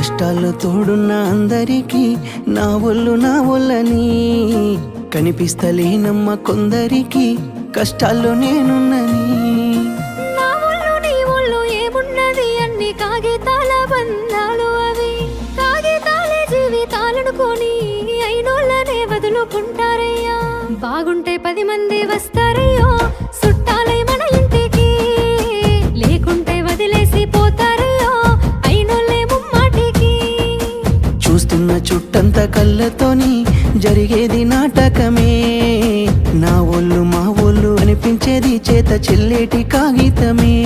కష్టాల్లో తోడున్న అందరికీ నా ఒళ్ళని కనిపిస్తలేనమ్మ కొందరికి కష్టాల్లో నేనున్నని. నా ఒళ్ళు నీ ఒళ్ళు ఏమున్నది అన్ని కాగితాల బంధాలు, అవి కాగితాలే జీవితాలనుకొని అయినోళ్ళనే వదులుకుంటారయ్యా. బాగుంటే 10 మంది వస్తారయ్యో చుట్టాలై మన ఇంటికి, లేకుంటే వదిలేసి పోతారయ్యో అయినోళ్ళే ముమ్మాటికి. చూస్తున్న చుట్టంత కళ్ళతోని జరిగేది నాటకమే, నా ఒళ్ళు మా ఒళ్ళు అనిపించేది చేత చెల్లేటి కాగితమే.